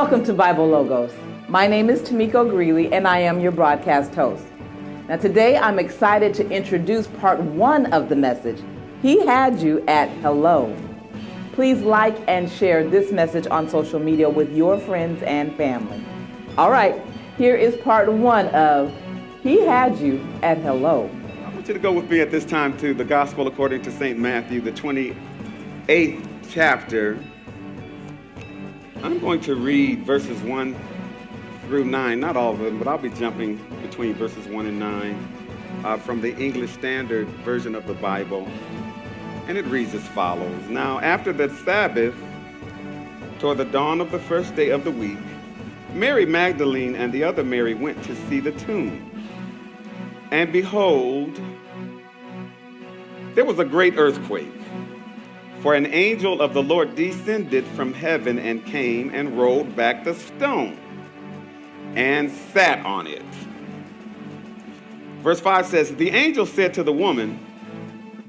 Welcome to Bible Logos. My name is Tamiko Greeley, and I am your broadcast host. Now today I'm excited to introduce part 1 of the message, He Had You at Hello. Please like and share this message on social media with your friends and family. All right, here is part 1 of He Had You at Hello. I want you to go with me at this time to the Gospel according to St. Matthew, the 28th chapter. I'm going to read verses 1 through 9, not all of them, but I'll be jumping between verses 1 and 9 from the English Standard Version of the Bible. And it reads as follows. Now, after the Sabbath, toward the dawn of the first day of the week, Mary Magdalene and the other Mary went to see the tomb. And behold, there was a great earthquake. For an angel of the Lord descended from heaven and came and rolled back the stone and sat on it. Verse 5 says, the angel said to the woman,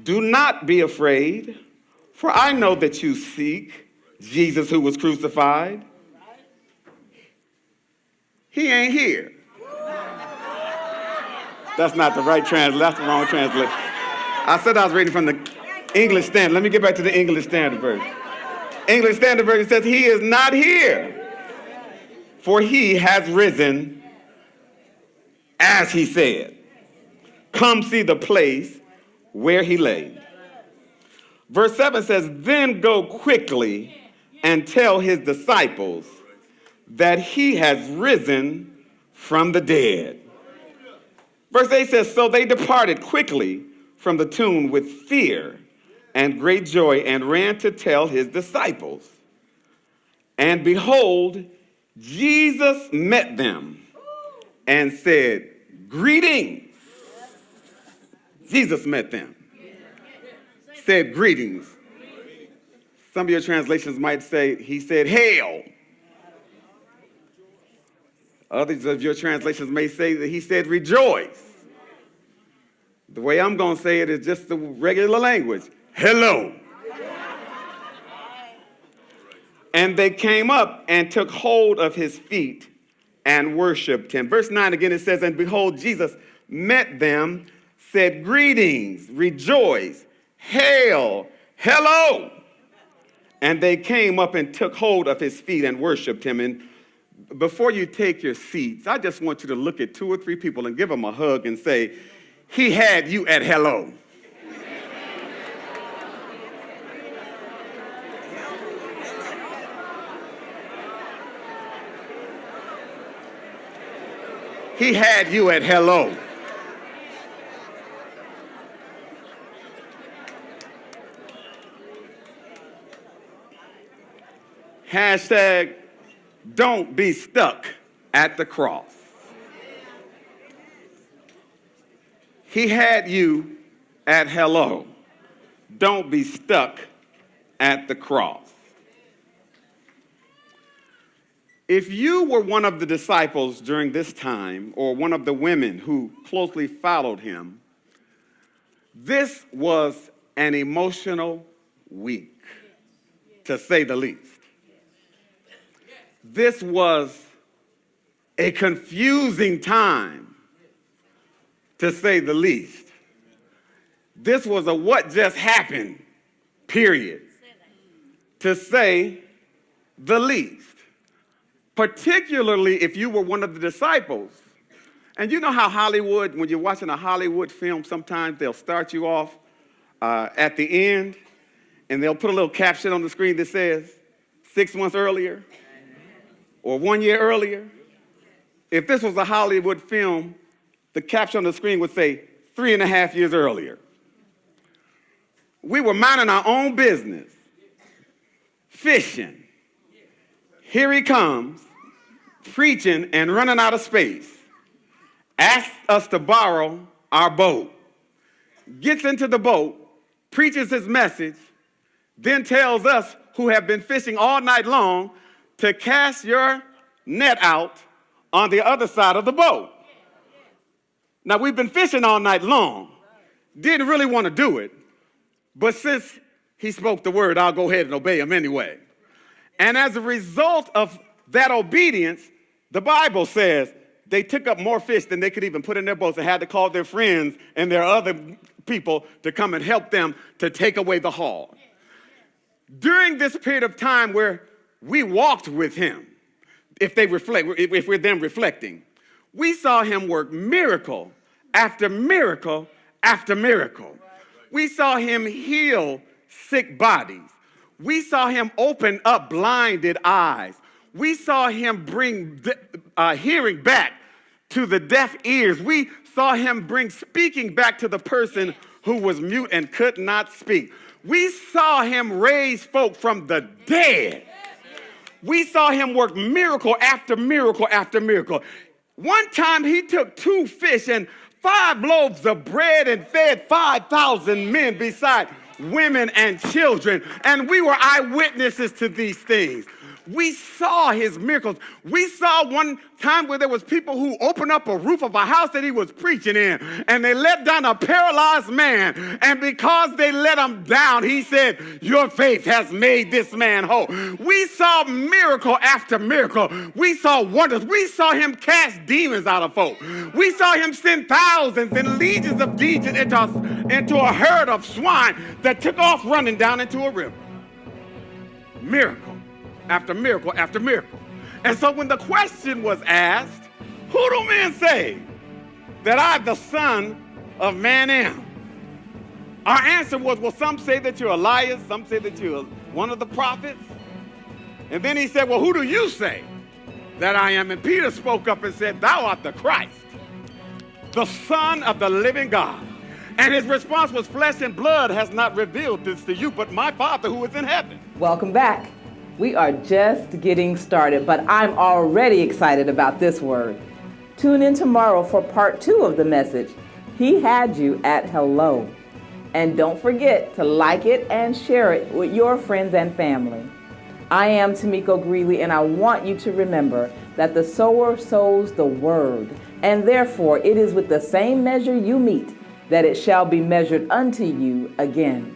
do not be afraid, for I know that you seek Jesus who was crucified. He ain't here. That's not the right translation. That's the wrong translation. I said I was reading from the English Standard. Let me get back to the English Standard Version. English Standard Version says, he is not here, for he has risen as he said. Come see the place where he lay. Verse 7 says, then go quickly and tell his disciples that he has risen from the dead. Verse 8 says, so they departed quickly from the tomb with fear and great joy, and ran to tell his disciples. And behold, Jesus met them and said, greetings. Jesus met them. Said greetings. Some of your translations might say, he said, hail. Others of your translations may say that he said, rejoice. The way I'm going to say it is just the regular language. Hello. And they came up and took hold of his feet and worshiped him. Verse 9 again, it says, and behold, Jesus met them, said, greetings, rejoice, hail, hello. And they came up and took hold of his feet and worshiped him. And before you take your seats, I just want you to look at 2 or 3 people and give them a hug and say, he had you at hello. He had you at hello. Hashtag don't be stuck at the cross. He had you at hello. Don't be stuck at the cross. If you were one of the disciples during this time, or one of the women who closely followed him, this was an emotional week, to say the least. This was a confusing time, to say the least. This was a what just happened, period, to say the least. Particularly if you were one of the disciples. And you know how Hollywood, when you're watching a Hollywood film, sometimes they'll start you off at the end, and they'll put a little caption on the screen that says 6 months earlier or 1 year earlier. If this was a Hollywood film, the caption on the screen would say 3.5 years earlier. We were minding our own business, fishing. Here he comes, preaching and running out of space. Asks us to borrow our boat. Gets into the boat, preaches his message, then tells us who have been fishing all night long to cast your net out on the other side of the boat. Now, we've been fishing all night long. Didn't really want to do it, but since he spoke the word, I'll go ahead and obey him anyway. And as a result of that obedience, the Bible says they took up more fish than they could even put in their boats and had to call their friends and their other people to come and help them to take away the haul. During this period of time where we walked with him, if we're then reflecting, we saw him work miracle after miracle after miracle. We saw him heal sick bodies. We saw him open up blinded eyes. We saw him bring hearing back to the deaf ears. We saw him bring speaking back to the person who was mute and could not speak. We saw him raise folk from the dead. We saw him work miracle after miracle after miracle. One time he took 2 fish and 5 loaves of bread and fed 5,000 men beside women and children. And we were eyewitnesses to these things. We saw his miracles. We saw one time where there was people who opened up a roof of a house that he was preaching in, and they let down a paralyzed man. And because they let him down, he said, "Your faith has made this man whole." We saw miracle after miracle. We saw wonders. We saw him cast demons out of folk. We saw him send thousands and legions of demons into a herd of swine that took off running down into a river. Miracle after miracle after miracle. And so when the question was asked, "Who do men say that I, the Son of Man, am?" Our answer was, well, some say that you're Elias, some say that you're one of the prophets. And then he said, "Well, who do you say that I am?" And Peter spoke up and said, "Thou art the Christ, the Son of the living God." And his response was, "Flesh and blood has not revealed this to you, but my Father who is in heaven." Welcome back. We are just getting started, but I'm already excited about this word. Tune in tomorrow for part 2 of the message. He had you at hello. And don't forget to like it and share it with your friends and family. I am Tamiko Greeley, and I want you to remember that the sower sows the word, and therefore it is with the same measure you meet that it shall be measured unto you again.